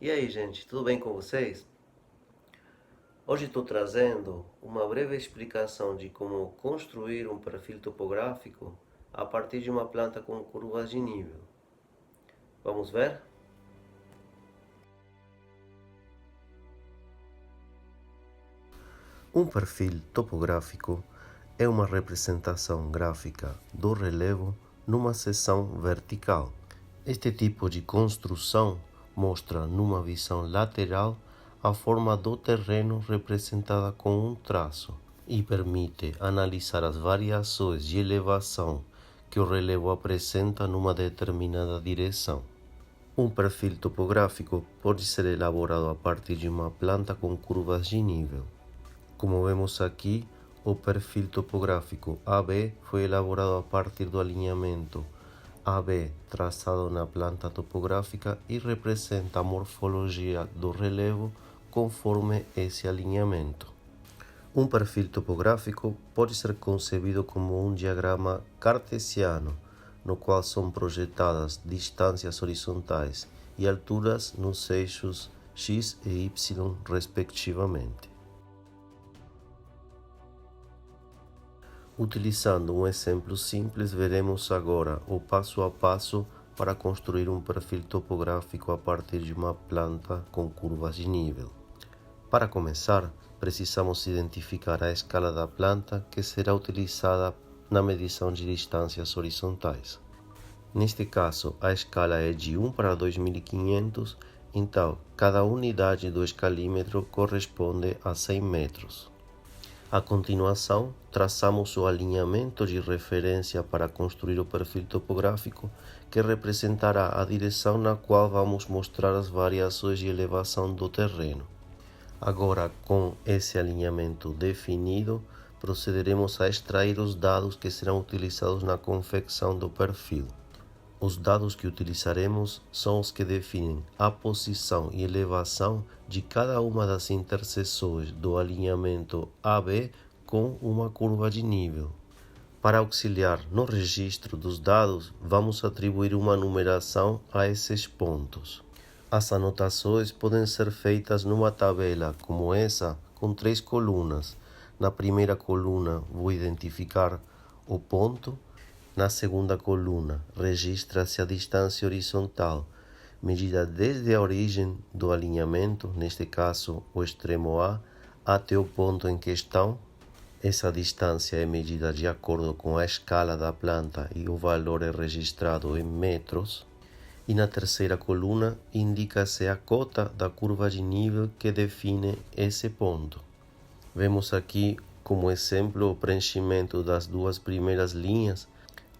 E aí, gente, tudo bem com vocês? Hoje estou trazendo uma breve explicação de como construir um perfil topográfico a partir de uma planta com curvas de nível. Vamos ver? Um perfil topográfico é uma representação gráfica do relevo numa seção vertical. Este tipo de construção mostra numa visão lateral a forma do terreno representada com um traço e permite analisar as variações de elevação que o relevo apresenta numa determinada direção. Um perfil topográfico pode ser elaborado a partir de uma planta com curvas de nível. Como vemos aqui, o perfil topográfico AB foi elaborado a partir do alinhamento AB traçado na planta topográfica e representa a morfologia do relevo conforme esse alinhamento. Um perfil topográfico pode ser concebido como um diagrama cartesiano, no qual são projetadas distâncias horizontais e alturas nos eixos x e y, respectivamente. Utilizando um exemplo simples, veremos agora o passo a passo para construir um perfil topográfico a partir de uma planta com curvas de nível. Para começar, precisamos identificar a escala da planta que será utilizada na medição de distâncias horizontais. Neste caso, a escala é de 1 para 2500, então cada unidade do escalímetro corresponde a 100 metros. A continuação, traçamos o alinhamento de referência para construir o perfil topográfico, que representará a direção na qual vamos mostrar as variações de elevação do terreno. Agora, com esse alinhamento definido, procederemos a extrair os dados que serão utilizados na confecção do perfil. Os dados que utilizaremos são os que definem a posição e elevação de cada uma das interseções do alinhamento AB com uma curva de nível. Para auxiliar no registro dos dados, vamos atribuir uma numeração a esses pontos. As anotações podem ser feitas numa tabela como essa, com 3 colunas. Na primeira coluna, vou identificar o ponto. Na segunda coluna, registra-se a distância horizontal, medida desde a origem do alinhamento, neste caso o extremo A, até o ponto em questão. Essa distância é medida de acordo com a escala da planta e o valor é registrado em metros. E na terceira coluna, indica-se a cota da curva de nível que define esse ponto. Vemos aqui como exemplo o preenchimento das duas primeiras linhas.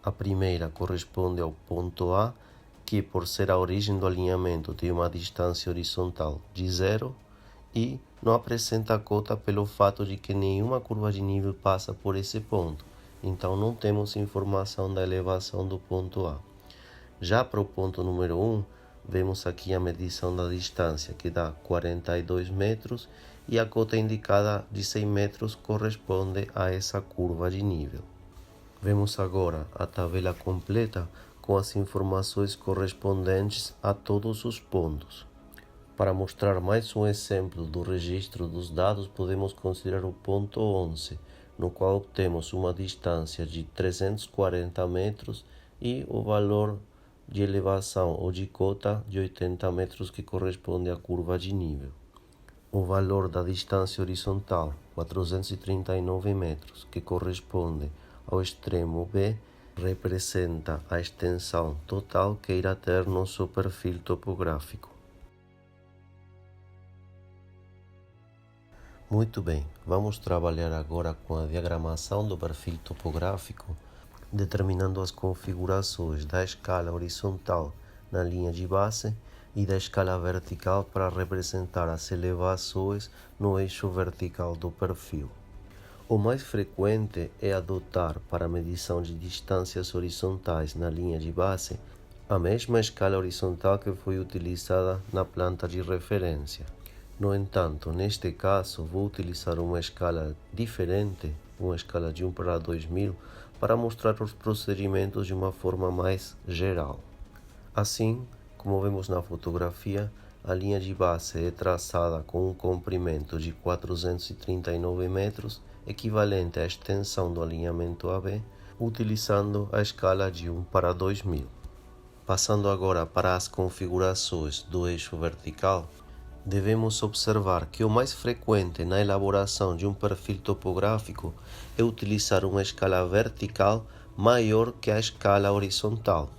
A primeira corresponde ao ponto A, que por ser a origem do alinhamento tem uma distância horizontal de 0 e não apresenta a cota pelo fato de que nenhuma curva de nível passa por esse ponto, então não temos informação da elevação do ponto A. Já para o ponto número 1, vemos aqui a medição da distância, que dá 42 metros, e a cota indicada de 100 metros corresponde a essa curva de nível. Vemos agora a tabela completa com as informações correspondentes a todos os pontos. Para mostrar mais um exemplo do registro dos dados, podemos considerar o ponto 11, no qual obtemos uma distância de 340 metros e o valor de elevação ou de cota de 80 metros, que corresponde à curva de nível. O valor da distância horizontal, 439 metros, que corresponde ao extremo B, representa a extensão total que irá ter nosso perfil topográfico. Muito bem, vamos trabalhar agora com a diagramação do perfil topográfico, determinando as configurações da escala horizontal na linha de base e da escala vertical para representar as elevações no eixo vertical do perfil. O mais frequente é adotar para a medição de distâncias horizontais na linha de base a mesma escala horizontal que foi utilizada na planta de referência. No entanto, neste caso, vou utilizar uma escala diferente, uma escala de 1 para 2000, para mostrar os procedimentos de uma forma mais geral. Assim, como vemos na fotografia, a linha de base é traçada com um comprimento de 439 metros, equivalente à extensão do alinhamento AB, utilizando a escala de 1 para 2000. Passando agora para as configurações do eixo vertical, devemos observar que o mais frequente na elaboração de um perfil topográfico é utilizar uma escala vertical maior que a escala horizontal.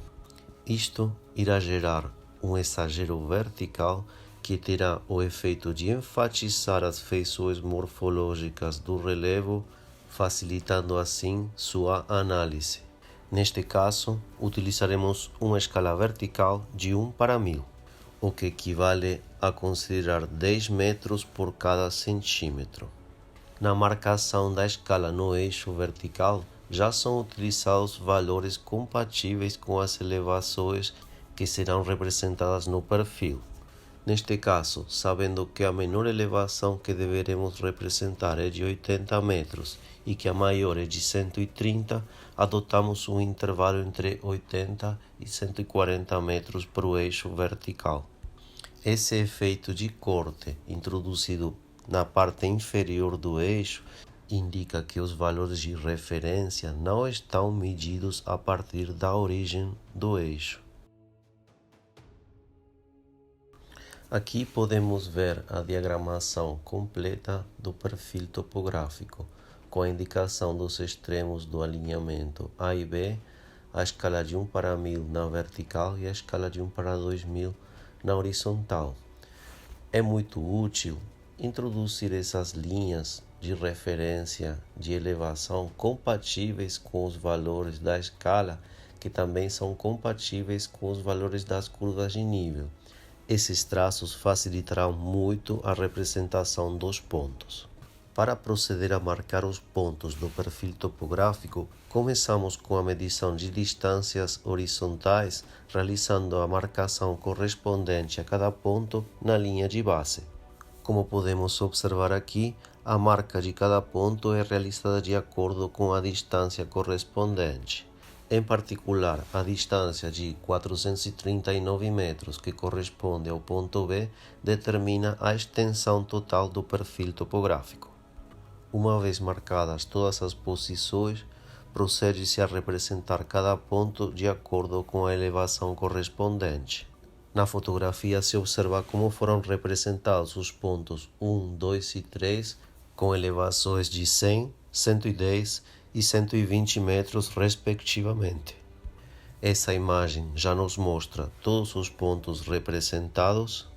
Isto irá gerar um exagero vertical que terá o efeito de enfatizar as feições morfológicas do relevo, facilitando assim sua análise. Neste caso, utilizaremos uma escala vertical de 1 para 1000, o que equivale a considerar 10 metros por cada centímetro. Na marcação da escala no eixo vertical, já são utilizados valores compatíveis com as elevações que serão representadas no perfil. Neste caso, sabendo que a menor elevação que deveremos representar é de 80 metros e que a maior é de 130, adotamos um intervalo entre 80 e 140 metros para o eixo vertical. Esse efeito de corte introduzido na parte inferior do eixo indica que os valores de referência não estão medidos a partir da origem do eixo. Aqui podemos ver a diagramação completa do perfil topográfico, com a indicação dos extremos do alinhamento A e B, a escala de 1 para 1000 na vertical e a escala de 1 para 2000 na horizontal. É muito útil introduzir essas linhas de referência de elevação compatíveis com os valores da escala, que também são compatíveis com os valores das curvas de nível. Esses traços facilitarão muito a representação dos pontos. Para proceder a marcar os pontos do perfil topográfico, começamos com a medição de distâncias horizontais, realizando a marcação correspondente a cada ponto na linha de base. Como podemos observar aqui, a marca de cada ponto é realizada de acordo com a distância correspondente. Em particular, a distância de 439 metros, que corresponde ao ponto B, determina a extensão total do perfil topográfico. Uma vez marcadas todas as posições, procede-se a representar cada ponto de acordo com a elevação correspondente. Na fotografia se observa como foram representados os pontos 1, 2 e 3 com elevações de 100, 110 e 120 metros respectivamente. Essa imagem já nos mostra todos os pontos representados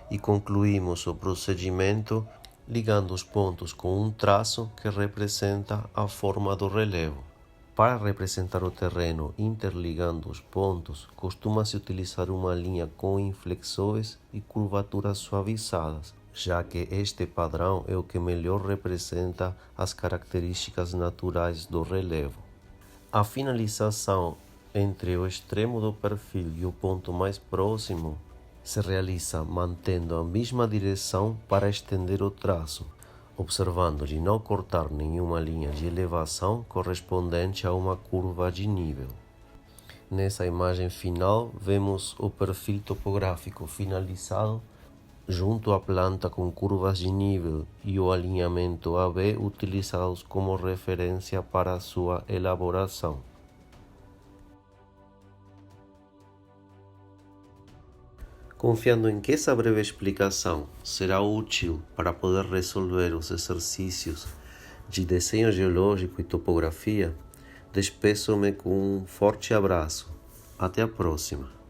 e concluímos o procedimento ligando os pontos com um traço que representa a forma do relevo. Para representar o terreno interligando os pontos, costuma-se utilizar uma linha com inflexões e curvaturas suavizadas, já que este padrão é o que melhor representa as características naturais do relevo. A finalização entre o extremo do perfil e o ponto mais próximo se realiza mantendo a mesma direção para estender o traço, observando de não cortar nenhuma linha de elevação correspondente a uma curva de nível. Nessa imagem final, vemos o perfil topográfico finalizado, junto à planta com curvas de nível e o alinhamento AB utilizados como referência para a sua elaboração. Confiando em que essa breve explicação será útil para poder resolver os exercícios de desenho geológico e topografia, despeço-me com um forte abraço. Até a próxima!